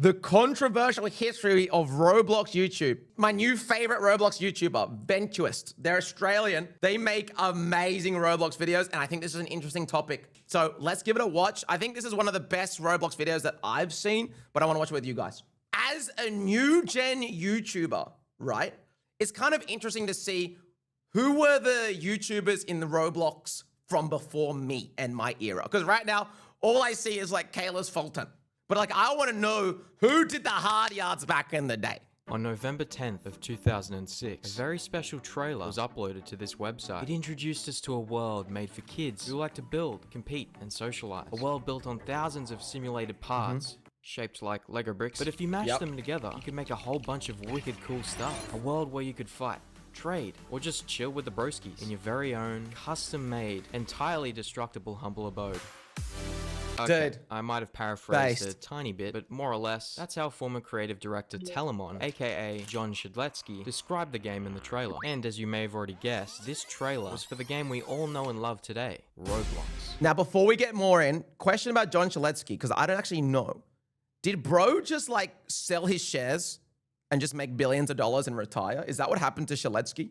The controversial history of Roblox YouTube. My new favorite Roblox YouTuber, Ventuist. They're Australian. They make amazing Roblox videos, and I think this is an interesting topic. So let's give it a watch. I think this is one of the best Roblox videos that I've seen, but I want to watch it with you guys. As a new gen YouTuber, right? It's kind of interesting to see who were the YouTubers in the Roblox from before me and my era. Because right now, all I see is like Kayla's Fulton. But like, I want to know who did the hard yards back in the day. On November 10th of 2006, a very special trailer was uploaded to this website. It introduced us to a world made for kids who like to build, compete, and socialize. A world built on thousands of simulated parts, shaped like Lego bricks. But if you mashed them together, you could make a whole bunch of wicked cool stuff. A world where you could fight, trade, or just chill with the broskies in your very own, custom-made, entirely destructible humble abode. Okay, Dude, I might have paraphrased a tiny bit, but more or less, that's how former creative director Telemon, aka John Shedletsky, described the game in the trailer. And as you may have already guessed, this trailer was for the game we all know and love today, Roblox. Now, before we get more in, question about John Shedletsky, because I don't actually know. Did bro just like sell his shares and just make billions of dollars and retire? Is that what happened to Shedletsky?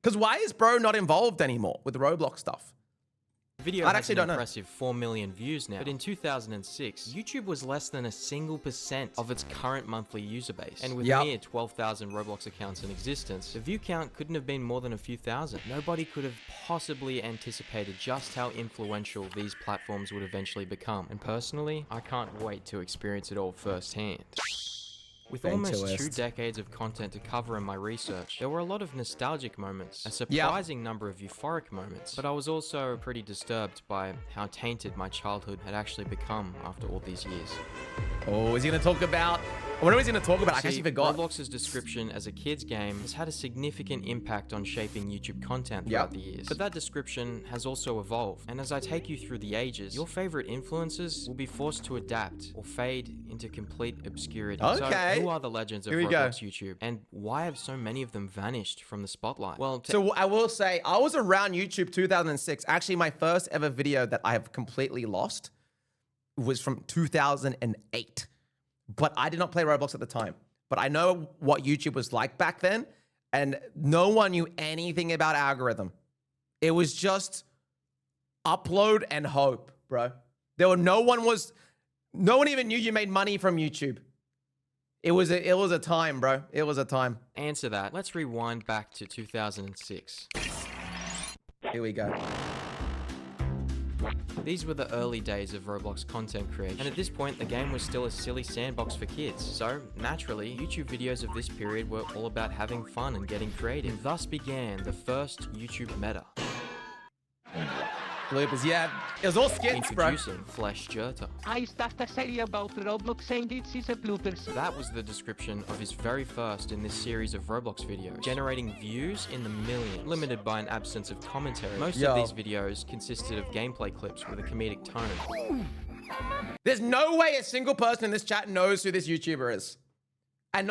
Because why is bro not involved anymore with the Roblox stuff? The video has an impressive 4 million views now, but in 2006, YouTube was less than a single % of its current monthly user base. And with mere 12,000 Roblox accounts in existence, the view count couldn't have been more than a few thousand. Nobody could have possibly anticipated just how influential these platforms would eventually become. And personally, I can't wait to experience it all firsthand. With almost 2 decades of content to cover in my research, there were a lot of nostalgic moments, a surprising number of euphoric moments, but I was also pretty disturbed by how tainted my childhood had actually become after all these years. Oh, is he going to talk about... I wonder what he's going to talk about. I actually forgot. Roblox's description as a kid's game has had a significant impact on shaping YouTube content throughout the years. But that description has also evolved. And as I take you through the ages, your favorite influences will be forced to adapt or fade into complete obscurity. Okay. So who are the legends of Roblox YouTube? And why have so many of them vanished from the spotlight? Well, so I will say, I was around YouTube 2006. Actually, my first ever video that I have completely lost was from 2008. But I did not play Roblox at the time. But I know what YouTube was like back then, and no one knew anything about algorithm. It was just upload and hope, bro. No one even knew you made money from YouTube. It was a time, bro. It was a time. Answer that. Let's rewind back to 2006. Here we go. These were the early days of Roblox content creation, and at this point the game was still a silly sandbox for kids. So, naturally, YouTube videos of this period were all about having fun and getting creative. Thus began the first YouTube meta. Bloopers, yeah. It was all skits, bro. Introducing Flash Jerta. I start a series about Roblox and this is a bloopers. That was the description of his very first in this series of Roblox videos, generating views in the millions, limited by an absence of commentary. Most of these videos consisted of gameplay clips with a comedic tone. There's no way a single person in this chat knows who this YouTuber is. And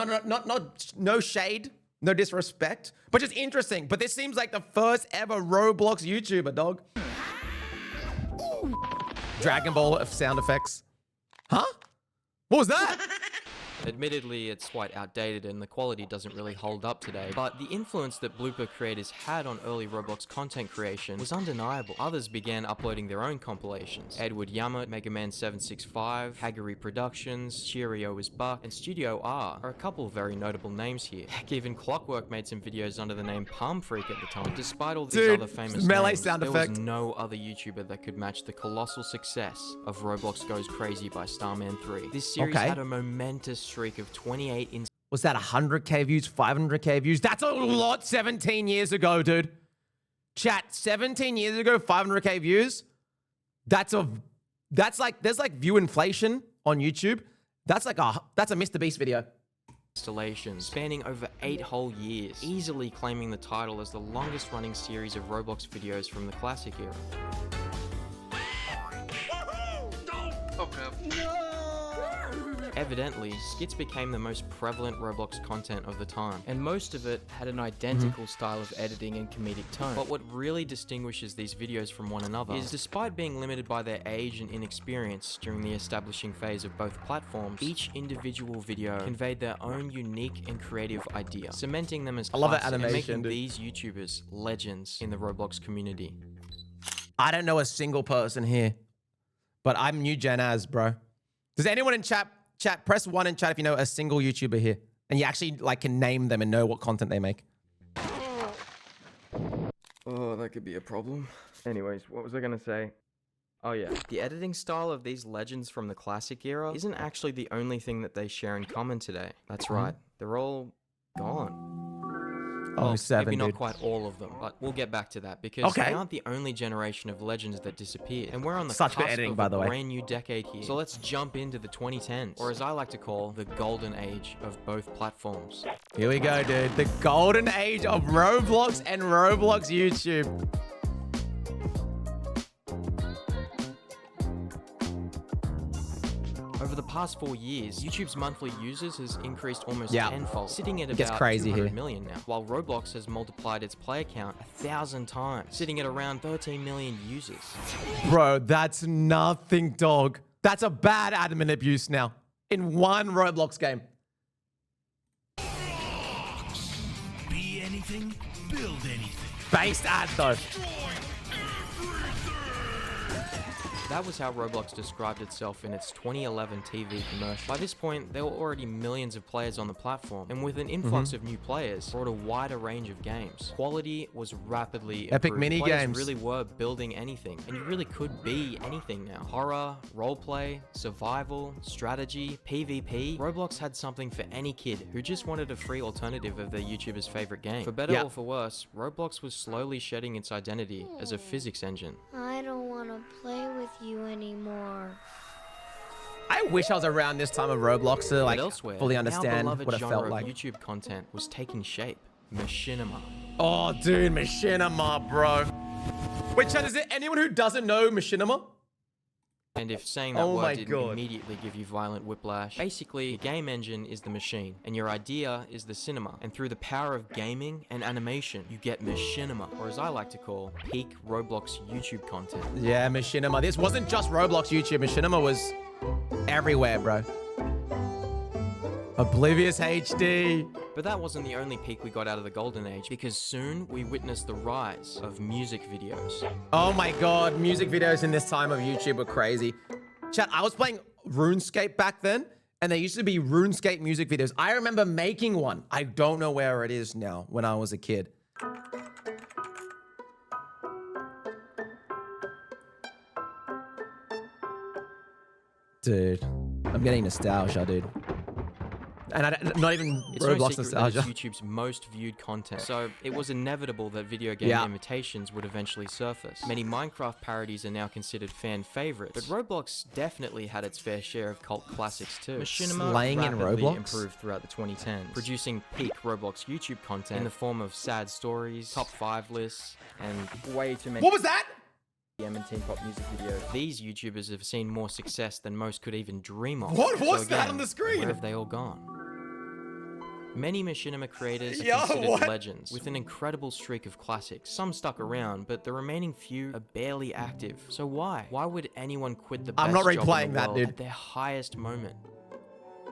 no shade, no disrespect, but just interesting. But this seems like the first ever Roblox YouTuber, dog. Dragon Ball of sound effects. Huh? What was that? Admittedly, it's quite outdated and the quality doesn't really hold up today, but the influence that blooper creators had on early Roblox content creation was undeniable. Others began uploading their own compilations. Edward Yammert, Mega Man 765, Haggery Productions, Cheerio is Buck, and Studio R are a couple of very notable names here. Heck, even Clockwork made some videos under the name Palm Freak at the time. Despite all these other famous names, sound there effect. was no other YouTuber that could match the colossal success of Roblox Goes Crazy by Starman 3. This series had a momentous streak of 28 Was that 100k views, 500k views? That's a lot 17 years ago, dude. Chat, 17 years ago, 500k views? That's like, there's like view inflation on YouTube. That's a Mr. Beast video. Installations spanning over 8 whole years, easily claiming the title as the longest running series of Roblox videos from the classic era. Oh crap. Evidently, skits became the most prevalent Roblox content of the time, and most of it had an identical style of editing and comedic tone. But what really distinguishes these videos from one another is, despite being limited by their age and inexperience during the establishing phase of both platforms, each individual video conveyed their own unique and creative idea, cementing them as classics and making these YouTubers legends in the Roblox community. I don't know a single person here, but I'm new Gen Az, bro. Does anyone in chat press 1 in chat if you know a single YouTuber here and you actually like can name them and know what content they make? Oh, that could be a problem. Anyways, what was I gonna say? Oh yeah, the editing style of these legends from the classic era isn't actually the only thing that they share in common today. That's right, they're all gone. Oh, well, 7, maybe not dude. quite all of them, but we'll get back to that because they aren't the only generation of legends that disappeared, and we're on the cusp of a brand new decade here. So let's jump into the 2010s, or as I like to call, the golden age of both platforms. Here we go, dude. The golden age of Roblox and Roblox YouTube. Over the past 4 years, YouTube's monthly users has increased almost tenfold, sitting at about 200 million now, while Roblox has multiplied its player count 1,000 times, sitting at around 13 million users. Bro, that's nothing, dog. That's a bad admin abuse now in one Roblox game. Be anything, build anything. Based ad, though. That was how Roblox described itself in its 2011 TV commercial. By this point, there were already millions of players on the platform, and with an influx of new players, brought a wider range of games. Quality was rapidly improved. Epic mini games really were building anything, and you really could be anything now. Horror, roleplay, survival, strategy, PvP. Roblox had something for any kid who just wanted a free alternative of their YouTuber's favorite game. For better or for worse, Roblox was slowly shedding its identity as a physics engine. I don't want to play with you anymore. I wish I was around this time of Roblox to like fully understand what it felt like. YouTube content was taking shape. Machinima. Oh, dude, Machinima, bro. Wait, Chad, is there anyone who doesn't know Machinima? And if saying that word didn't immediately give you violent whiplash, basically, the game engine is the machine, and your idea is the cinema. And through the power of gaming and animation, you get Machinima, or as I like to call, peak Roblox YouTube content. Yeah, Machinima. This wasn't just Roblox YouTube. Machinima was everywhere, bro. Oblivious HD. But that wasn't the only peak we got out of the golden age, because soon we witnessed the rise of music videos. Oh my god, music videos in this time of YouTube were crazy. Chat, I was playing RuneScape back then, and there used to be RuneScape music videos. I remember making one. I don't know where it is now when I was a kid. Dude, I'm getting nostalgia, dude. And not even Roblox nostalgia. It's YouTube's most viewed content, so it was inevitable that video game imitations would eventually surface. Many Minecraft parodies are now considered fan favorites, but Roblox definitely had its fair share of cult classics too. Machinima rapidly improved throughout the 2010s, producing peak Roblox YouTube content in the form of sad stories, top 5 lists, and way too many. What was that? And teen pop music videos. These YouTubers have seen more success than most could even dream of. What was that on the screen? Where have they all gone? Many Machinima creators are considered legends, with an incredible streak of classics. Some stuck around, but the remaining few are barely active. So why? Why would anyone quit the best job in the world at their highest moment?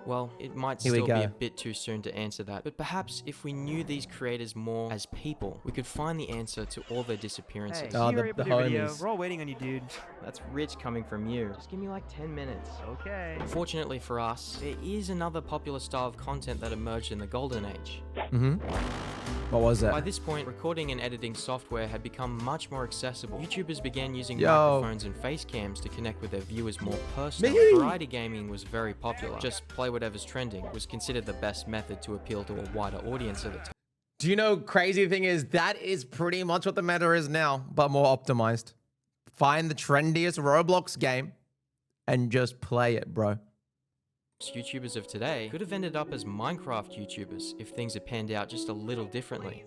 Well, it might still be a bit too soon to answer that, but perhaps if we knew these creators more as people, we could find the answer to all their disappearances. Hey, the homies. We're all waiting on you, dude. That's rich coming from you. Just give me like 10 minutes. Okay. Fortunately for us, there is another popular style of content that emerged in the golden age. What was that? By this point, recording and editing software had become much more accessible. YouTubers began using microphones and face cams to connect with their viewers more personally. Variety gaming was very popular. Just play whatever's trending was considered the best method to appeal to a wider audience at the time. Do you know, crazy thing is, that is pretty much what the meta is now, but more optimized. Find the trendiest Roblox game and just play it, bro. YouTubers of today could have ended up as Minecraft YouTubers if things had panned out just a little differently.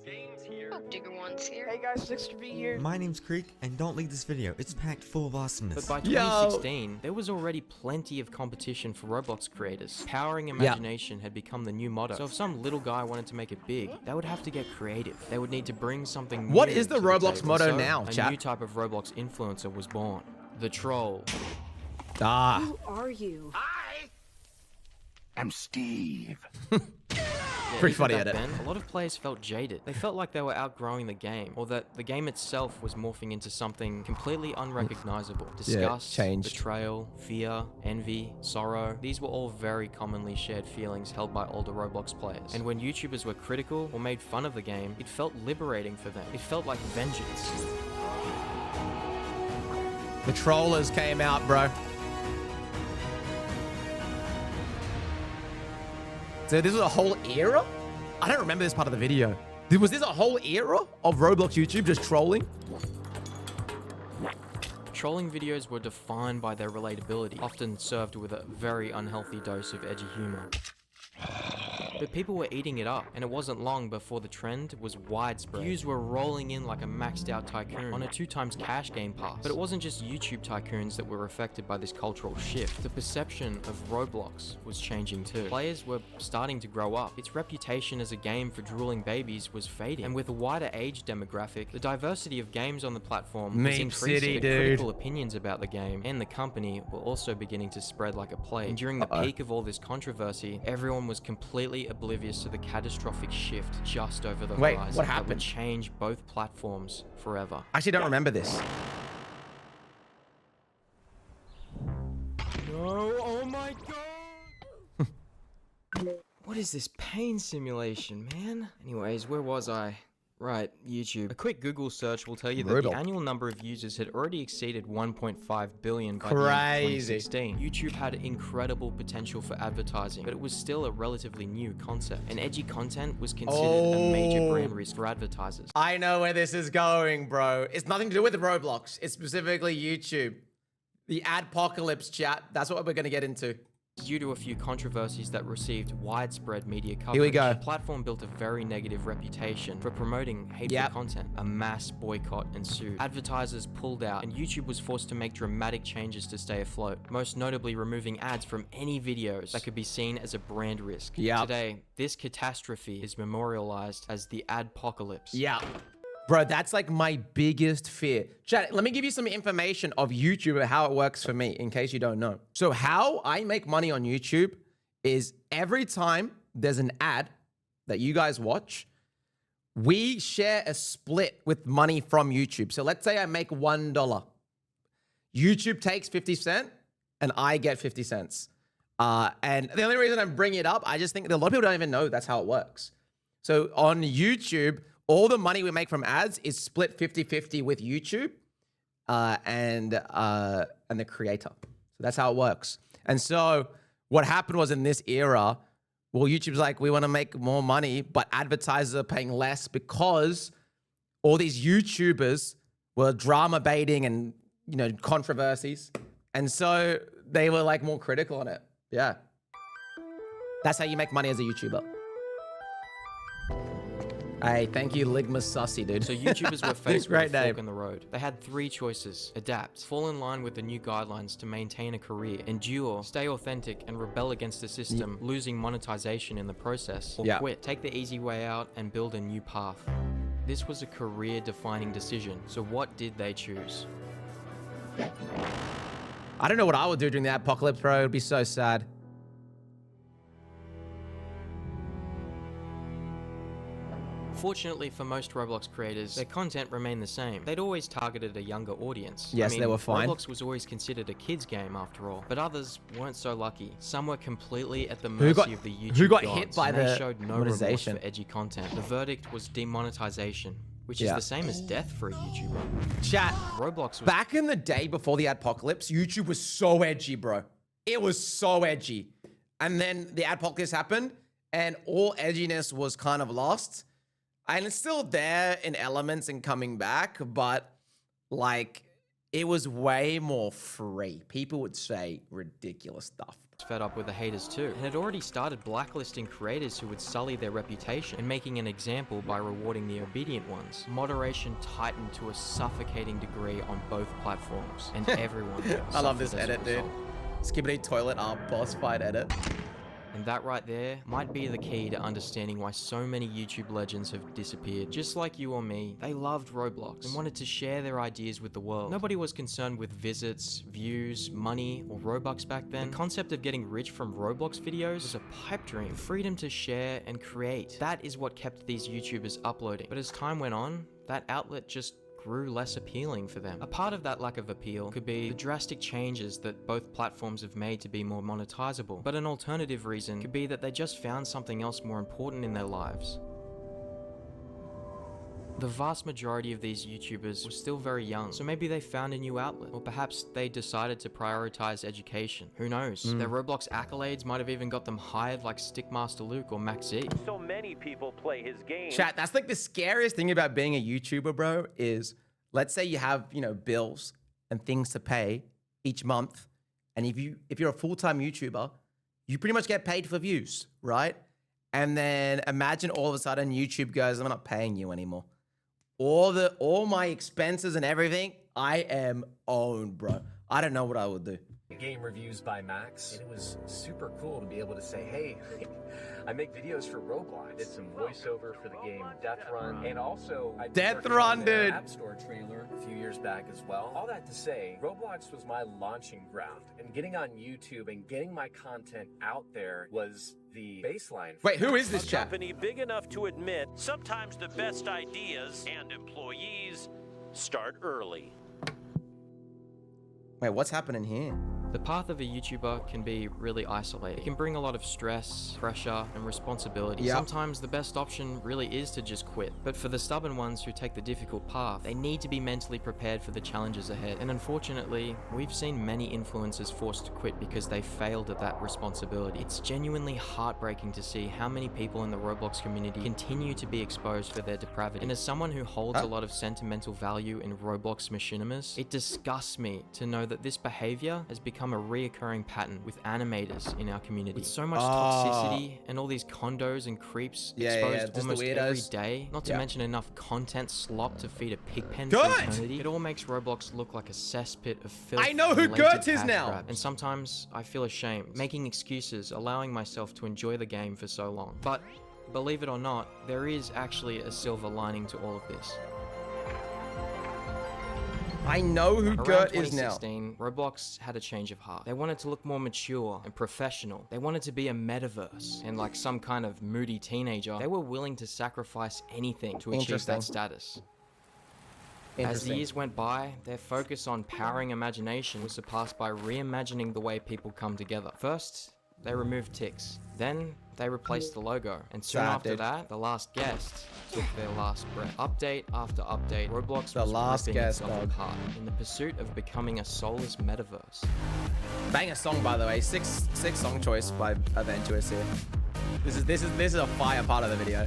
Digger One's here. Hey guys, 6B here. My name's Creek, and don't leave this video. It's packed full of awesomeness. But by 2016, there was already plenty of competition for Roblox creators. Powering imagination had become the new motto. So if some little guy wanted to make it big, they would have to get creative. They would need to bring something new. What is the to Roblox table. motto So, now, a chat? new type of Roblox influencer was born. The troll. Ah. Who are you? I'm Steve. Yeah, Pretty even funny back edit. then, a lot of players felt jaded. They felt like they were outgrowing the game, or that the game itself was morphing into something completely unrecognizable. Disgust, changed. betrayal, fear, envy, sorrow. These were all very commonly shared feelings held by older Roblox players. And when YouTubers were critical or made fun of the game, it felt liberating for them. It felt like vengeance. The trollers came out, bro. So this was a whole era? I don't remember this part of the video. Was this a whole era of Roblox YouTube just trolling? Trolling videos were defined by their relatability, often served with a very unhealthy dose of edgy humor. But people were eating it up, and it wasn't long before the trend was widespread. Views were rolling in like a maxed out tycoon on a 2x cash game pass. But it wasn't just YouTube tycoons that were affected by this cultural shift. The perception of Roblox was changing too. Players were starting to grow up. Its reputation as a game for drooling babies was fading. And with a wider age demographic, the diversity of games on the platform was Meep increasing. City, The dude. critical opinions about the game and the company were also beginning to spread like a plague. And during the peak of all this controversy, everyone was completely oblivious to the catastrophic shift just over the Wait, horizon what that would happened? change both platforms forever. I actually don't remember this. No, oh my god! What is this pain simulation, man? Anyways, where was I? Right, YouTube. A quick Google search will tell you that Brutal. the annual number of users had already exceeded 1.5 billion by Crazy. the end of 2016. YouTube had incredible potential for advertising, but it was still a relatively new concept. And edgy content was considered a major brand risk for advertisers. I know where this is going, bro. It's nothing to do with Roblox. It's specifically YouTube. The adpocalypse, chat. That's what we're going to get into. Due to a few controversies that received widespread media coverage, Here we go. the platform built a very negative reputation for promoting hateful content. A mass boycott ensued. Advertisers pulled out, and YouTube was forced to make dramatic changes to stay afloat, most notably removing ads from any videos that could be seen as a brand risk. Today, this catastrophe is memorialized as the adpocalypse. Yeah. Bro, that's like my biggest fear. Chat, let me give you some information of YouTube and how it works for me, in case you don't know. So how I make money on YouTube is every time there's an ad that you guys watch, we share a split with money from YouTube. So let's say I make $1. YouTube takes 50 cents and I get 50 cents. And the only reason I'm bringing it up, I just think that a lot of people don't even know that's how it works. So on YouTube, all the money we make from ads is split 50-50 with YouTube and the creator. So that's how it works. And so what happened was in this era, well, YouTube's like, we want to make more money, but advertisers are paying less because all these YouTubers were drama baiting and, you know, controversies. And so they were like more critical on it. Yeah. That's how you make money as a YouTuber. Hey, thank you, Ligma Sussy, dude. So YouTubers were faced Great with a fork name. in the road. They had three choices: adapt, fall in line with the new guidelines to maintain a career, endure, stay authentic, and rebel against the system, losing monetization in the process, or quit, take the easy way out, and build a new path. This was a career-defining decision. So what did they choose? I don't know what I would do during the apocalypse, bro. It'd be so sad. Fortunately for most Roblox creators, their content remained the same. They'd always targeted a younger audience. Yes, I mean, they were fine. Roblox was always considered a kid's game after all, but others weren't so lucky. Some were completely at the mercy of the YouTube got gods, hit by and they the showed no remorse monetization? for edgy content. The verdict was demonetization, which is the same as death for a YouTuber. Chat, Roblox was back in the day before the apocalypse, YouTube was so edgy, bro. It was so edgy. And then the apocalypse happened and all edginess was kind of lost. And it's still there in elements and coming back, but like it was way more free. People would say ridiculous stuff. Fed up with the haters too, and had already started blacklisting creators who would sully their reputation and making an example by rewarding the obedient ones. Moderation tightened to a suffocating degree on both platforms, and everyone I love this suffered as a edit, dude. result. Skibbity toilet boss fight edit. And that right there might be the key to understanding why so many YouTube legends have disappeared. Just like you or me, they loved Roblox and wanted to share their ideas with the world. Nobody was concerned with visits, views, money, or Robux back then. The concept of getting rich from Roblox videos was a pipe dream. Freedom to share and create. That is what kept these YouTubers uploading. But as time went on, that outlet just grew less appealing for them. A part of that lack of appeal could be the drastic changes that both platforms have made to be more monetizable, but an alternative reason could be that they just found something else more important in their lives. The vast majority of these YouTubers were still very young, so maybe they found a new outlet, or perhaps they decided to prioritize education. Who knows? Their Roblox accolades might have even got them hired like Stickmaster Luke or Max Z. So many people play his game. Chat, that's like the scariest thing about being a YouTuber, bro, is let's say you have, bills and things to pay each month. And if you're a full-time YouTuber, you pretty much get paid for views, right? And then imagine all of a sudden YouTube goes, I'm not paying you anymore. All my expenses and everything, I am owned, bro. I don't know what I would do. Game reviews by Max. And it was super cool to be able to say, hey, I make videos for Roblox. Did some voiceover for the game Death Run. And also, I Death Run, dude. App Store trailer a few years back as well. All that to say, Roblox was my launching ground. And getting on YouTube and getting my content out there was the baseline. Wait, who is this A chat? company big enough to admit sometimes the best ideas and employees start early. Wait, what's happening here? The path of a YouTuber can be really isolating. It can bring a lot of stress, pressure, and responsibility. Yep. Sometimes the best option really is to just quit. But for the stubborn ones who take the difficult path, they need to be mentally prepared for the challenges ahead. And unfortunately, we've seen many influencers forced to quit because they failed at that responsibility. It's genuinely heartbreaking to see how many people in the Roblox community continue to be exposed for their depravity. And as someone who holds a lot of sentimental value in Roblox machinimas, it disgusts me to know that this behavior has become a reoccurring pattern with animators in our community. With so much toxicity and all these condos and creeps exposed almost every day, not to mention enough content slop to feed a pig pen for eternity, it all makes Roblox look like a cesspit of filth. I know who Gert is now! And sometimes I feel ashamed, making excuses, allowing myself to enjoy the game for so long. But believe it or not, there is actually a silver lining to all of this. I know who Gert is now. Around 2016, Roblox had a change of heart. They wanted to look more mature and professional. They wanted to be a metaverse. And like some kind of moody teenager, they were willing to sacrifice anything to achieve that status. As the years went by, their focus on powering imagination was surpassed by reimagining the way people come together. First, they removed ticks. Then, they replaced the logo. And soon after that, the last guest took their last breath. Update after update, Roblox was ripping itself apart in the pursuit of becoming a soulless metaverse. Banger song, by the way. Six song choice by Aventurous here. This is a fire part of the video.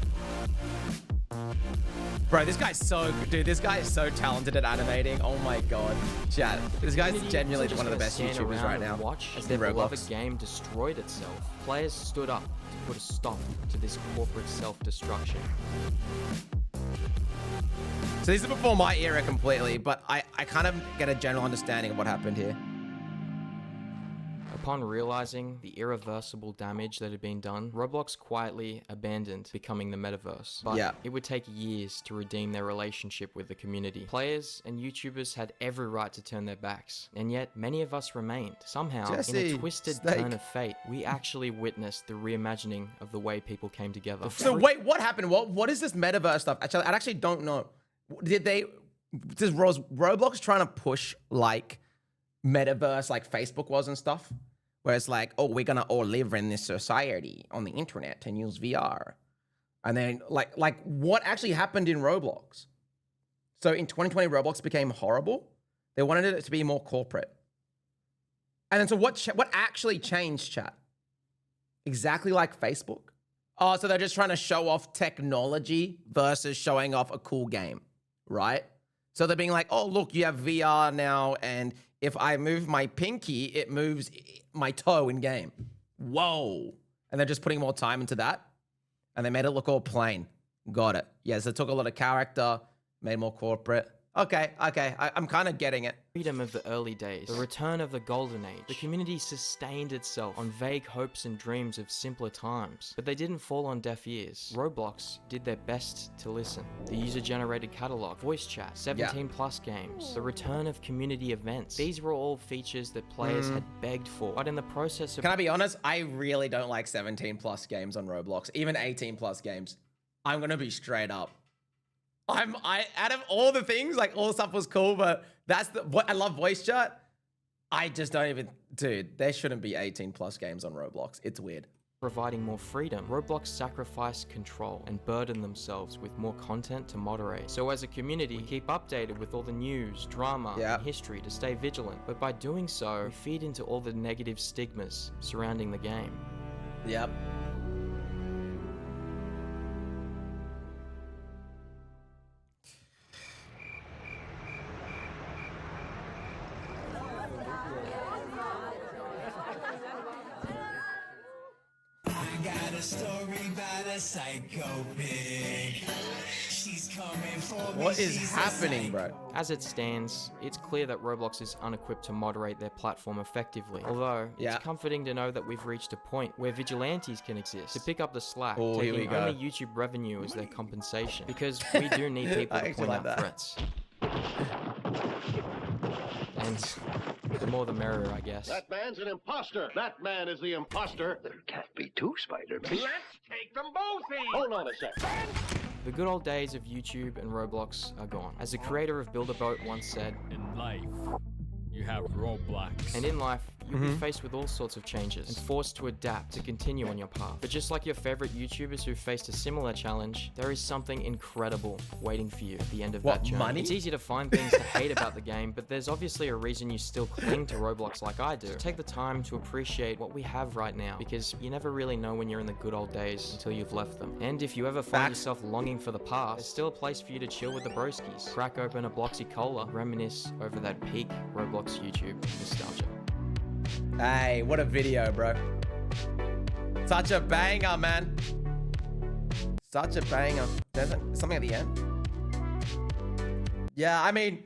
Bro, this guy's so good. Dude, this guy is so talented at animating. Oh my god. Chat. This guy's genuinely one of the best YouTubers right now. Watch as their beloved game destroyed itself. Players stood up to put a stop to this corporate self-destruction. So this is before my era completely, but I kind of get a general understanding of what happened here. Upon realizing the irreversible damage that had been done, Roblox quietly abandoned becoming the metaverse. But it would take years to redeem their relationship with the community. Players and YouTubers had every right to turn their backs, and yet many of us remained. Somehow, in a twisted turn of fate, we actually witnessed the reimagining of the way people came together. So wait, what happened? What is this metaverse stuff? Actually, I actually don't know. Does Roblox trying to push like metaverse like Facebook was and stuff? Where it's like, oh, we're gonna all live in this society on the internet and use VR. And then like what actually happened in Roblox? So in 2020, Roblox became horrible. They wanted it to be more corporate. And then so what actually changed, chat? Exactly like Facebook. Oh, so they're just trying to show off technology versus showing off a cool game, right? So they're being like, oh, look, you have VR now, and if I move my pinky, it moves my toe in game. Whoa. And they're just putting more time into that. And they made it look all plain. Got it. Yes, it took a lot of character, made it more corporate. Okay, I'm kind of getting it. Freedom of the early days, the return of the golden age. The community sustained itself on vague hopes and dreams of simpler times, but they didn't fall on deaf ears. Roblox did their best to listen. The user-generated catalog, voice chat, 17+ games, the return of community events. These were all features that players had begged for, but in the process of... Can I be honest? I really don't like 17+ games on Roblox, even 18+ games. I'm gonna be straight up. Out of all the things, like all the stuff was cool, but I love voice chat. I just don't even, dude, there shouldn't be 18+ games on Roblox. It's weird. Providing more freedom, Roblox sacrificed control and burdened themselves with more content to moderate. So as a community, we keep updated with all the news, drama, and history to stay vigilant. But by doing so, we feed into all the negative stigmas surrounding the game. Yep. What is happening, bro? As it stands, it's clear that Roblox is unequipped to moderate their platform effectively. Although, it's comforting to know that we've reached a point where vigilantes can exist to pick up the slack, taking only YouTube revenue as their compensation. Because we do need people to point out threats. And the more the merrier, I guess. That man's an imposter. That man is the imposter. There can't be two Spider-Men. Let's take them both in. Hold on a sec. The good old days of YouTube and Roblox are gone. As the creator of Build a Boat once said, in life, you have Roblox. And in life, you'll be faced with all sorts of changes and forced to adapt to continue on your path. But just like your favorite YouTubers who faced a similar challenge, there is something incredible waiting for you at the end of that journey. Money? It's easy to find things to hate about the game, but there's obviously a reason you still cling to Roblox like I do. So take the time to appreciate what we have right now, because you never really know when you're in the good old days until you've left them. And if you ever find yourself longing for the past, there's still a place for you to chill with the broskies. Crack open a Bloxy Cola, reminisce over that peak Roblox YouTube nostalgia. Hey, what a video, bro. Such a banger, man. Such a banger. There's something at the end. Yeah, I mean,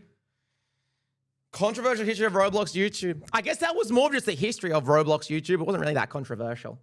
controversial history of Roblox YouTube. I guess that was more of just the history of Roblox YouTube. It wasn't really that controversial.